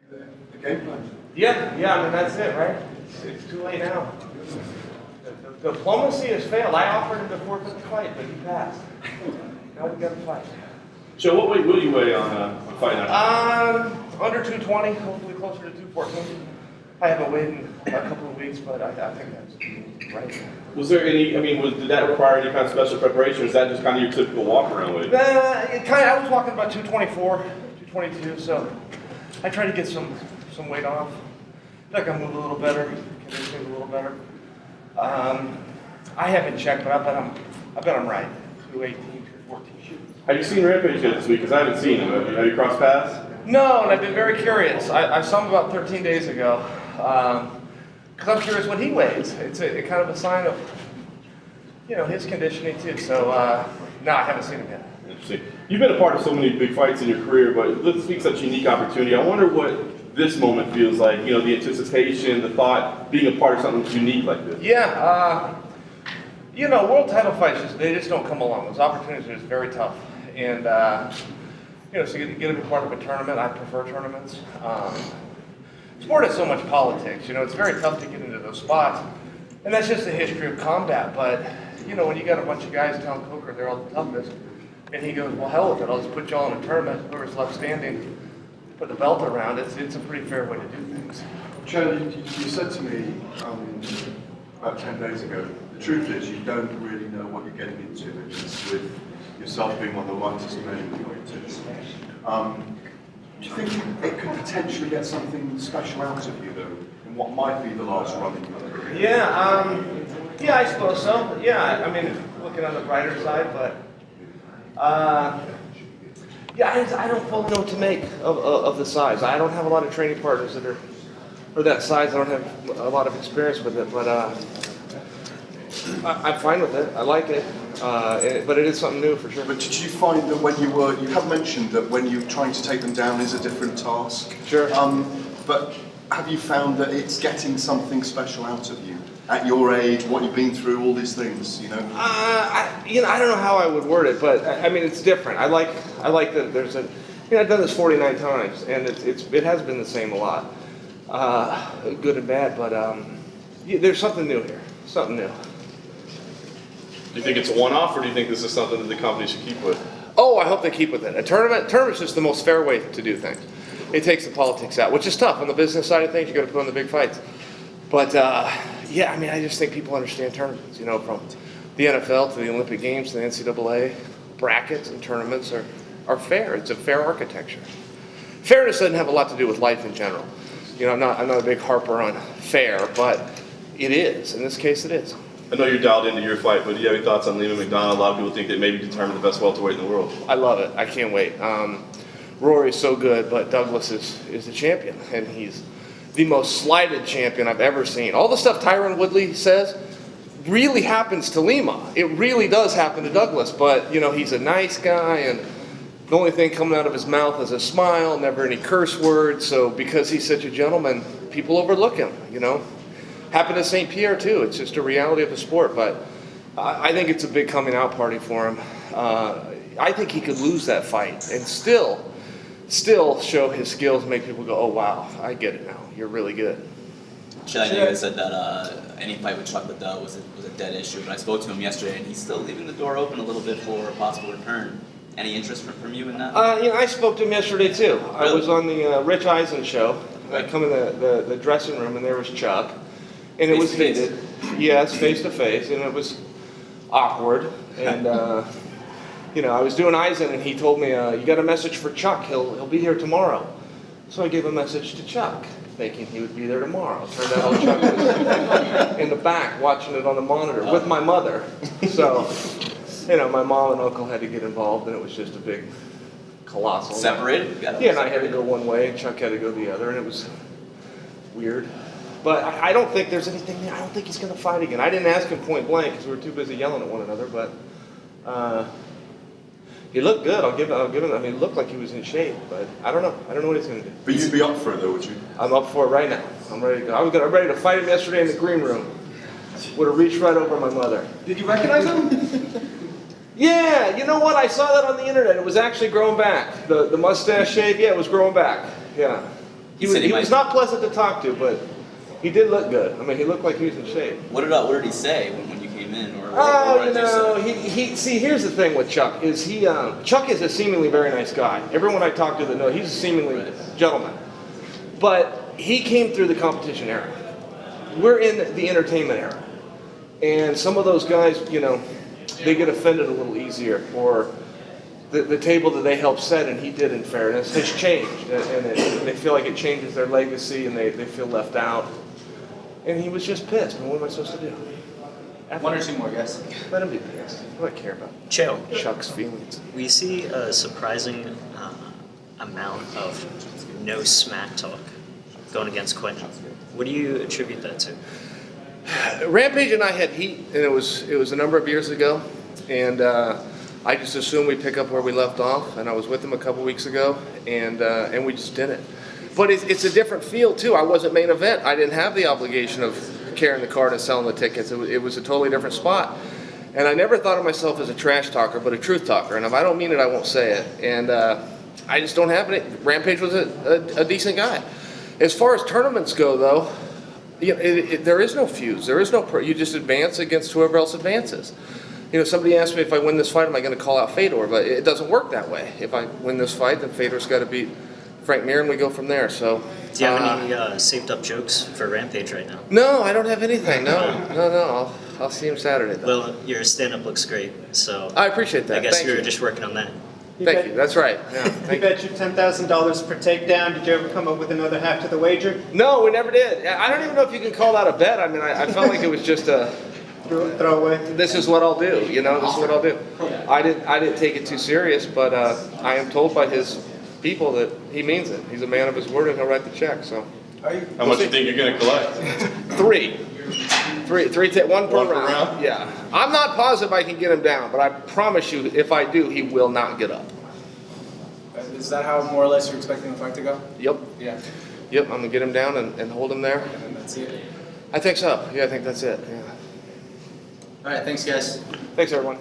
The game plan? Yeah, I mean, that's it, right? It's too late now. The diplomacy has failed. I offered him to forfeit the fight, but he passed. Now we got to fight. So what weight will you weigh on fight night? Under 220, hopefully closer to 214. I haven't weighed in a couple of weeks, but I think that's right. Was there any, did that require any kind of special preparation, or is that just kind of your typical walk-around weight? I was walking about 224, 222, so I try to get some weight off. I feel like I move a little better, conditioning a little better. I haven't checked, but I bet I'm right. 218, 214. Have you seen Rampage yet this week? Because I haven't seen him. Have you crossed paths? No, and I've been very curious. I saw him about 13 days ago. Because I'm curious what he weighs. It's a kind of a sign of, his conditioning too. So, no, I haven't seen him yet. Interesting. You've been a part of so many big fights in your career, but this being such a unique opportunity, I wonder what this moment feels like. The anticipation, the thought, being a part of something unique like this. Yeah, world title fights, they just don't come along. Those opportunities are just very tough. And, so you get to be part of a tournament. I prefer tournaments. Sport has so much politics, it's very tough to get into those spots. And that's just the history of combat. But, when you got a bunch of guys telling Coker they're all the toughest, and he goes, well, hell with it, I'll just put you all in a tournament, whoever's left standing, put the belt around, it's a pretty fair way to do things. Chael, you said to me about 10 days ago, the truth is you don't really know what you're getting into. It's with yourself being one of the lightest men in the weight. Do you think it could potentially get something special out of you, though, in what might be the last run in your career? Yeah, I suppose so. Yeah, looking on the brighter side, but I don't fully know what to make of the size. I don't have a lot of training partners that are that size. I don't have a lot of experience with it, but I'm fine with it. I like it, but it is something new for sure. But did you find that when you have mentioned that when you're trying to take them down is a different task? Sure. But have you found that it's getting something special out of you? At your age, what you've been through, all these things, I don't know how I would word it, but it's different. I like that there's I've done this 49 times, and it has been the same a lot, good and bad. But there's something new here, something new. Do you think it's a one-off, or do you think this is something that the company should keep with? Oh, I hope they keep with it. Tournament's just the most fair way to do things. It takes the politics out, which is tough on the business side of things. You got to put on the big fights, but. I just think people understand tournaments, from the NFL to the Olympic Games to the NCAA. Brackets and tournaments are fair. It's a fair architecture. Fairness doesn't have a lot to do with life in general. I'm not a big harper on fair, but it is. In this case, it is. I know you're dialed into your fight, but do you have any thoughts on Liam McDonald? A lot of people think that maybe determine the best welterweight in the world. I love it. I can't wait. Rory's so good, but Douglas is the champion, and he's the most slighted champion I've ever seen. All the stuff Tyron Woodley says really happens to Lima. It really does happen to Douglas, but he's a nice guy, and the only thing coming out of his mouth is a smile, never any curse words. So because he's such a gentleman, people overlook him, Happened to St. Pierre too. It's just a reality of the sport, but I think it's a big coming out party for him. I think he could lose that fight and still show his skills and make people go, oh wow, I get it now. You're really good. Chael, I know you guys said that any fight with Chuck Liddell was a dead issue, but I spoke to him yesterday, and he's still leaving the door open a little bit for a possible return. Any interest from you in that? I spoke to him yesterday too. Really? I was on the Rich Eisen show. Right. I come in the dressing room, and there was Chuck, and it was heated. Yes, face to face, and it was awkward. And I was doing Eisen, and he told me, you got a message for Chuck, he'll be here tomorrow. So I gave a message to Chuck, thinking he would be there tomorrow. Turned out Chuck was in the back watching it on the monitor with my mother. So, my mom and uncle had to get involved, and it was just a big, colossal. Separated? Yeah, and I had to go one way, and Chuck had to go the other, and it was weird. But I don't think there's anything there. I don't think he's going to fight again. I didn't ask him point blank because we were too busy yelling at one another, but he looked good. I'll give him. He looked like he was in shape, but I don't know. I don't know what he's going to do. But you'd be up for it, though, would you? I'm up for it right now. I'm ready to go. I was ready to fight him yesterday in the green room. Would have reached right over my mother. Did you recognize him? Yeah, you know what? I saw that on the internet. It was actually growing back. The mustache shave, yeah, it was growing back. Yeah. He said he was might- not pleasant to talk to, but he did look good. I mean, he looked like he was in shape. What did he say when you came in? Or Oh, what you did know, say? see, here's the thing with Chuck, is Chuck is a seemingly very nice guy. Everyone I talk to that know, he's a seemingly gentleman. But he came through the competition era. We're in the entertainment era. And some of those guys, you know, they get offended a little easier, or the table that they helped set, and he did in fairness, has changed. And they feel like it changes their legacy, and they feel left out. And he was just pissed. And what am I supposed to do? One or two more, guys. Let him be pissed. What do I care about? Chael, Chuck's feelings. we see a surprising amount of no smack talk going against Quentin. What do you attribute that to? Rampage and I had heat, and it was a number of years ago, and I just assumed we'd pick up where we left off. And I was with him a couple weeks ago, and we just didn't. But it's a different feel too. I wasn't main event. I didn't have the obligation of carrying the card and selling the tickets. It was a totally different spot. And I never thought of myself as a trash talker, but a truth talker. And if I don't mean it, I won't say it. And I just don't have it. Rampage was a decent guy. As far as tournaments go, though, you know, there is no fuse. There is no you just advance against whoever else advances. You know, somebody asked me if I win this fight, am I going to call out Fedor? But it doesn't work that way. If I win this fight, then Fedor's got to beat Frank Mir, and we go from there. So, Do you have any saved up jokes for Rampage right now? no, I don't have anything. No. I'll see him Saturday, though. Well, your stand-up looks great, so I appreciate that. I guess Thank you were you. just working on that. Thank you. That's right. Yeah, You thank you. bet you $10,000 per takedown. Did you ever come up with another half to the wager? No, we never did. I don't even know if you can call that a bet. I mean, I felt like it was just a, Throw away. this is what I'll do. You know, this is what I'll do. I didn't take it too serious, but I am told by his people that he means it. He's a man of his word, and he'll write the check. So, How much you think you're going to collect? three, one per One per round. round? Yeah, I'm not positive I can get him down, but I promise you, if I do, he will not get up. Is that how more or less you're expecting the fight to go? Yep. Yeah. Yep. I'm gonna get him down and hold him there. And then that's it. I think so. Yeah, I think that's it. Yeah. All right, thanks, guys. Thanks, everyone.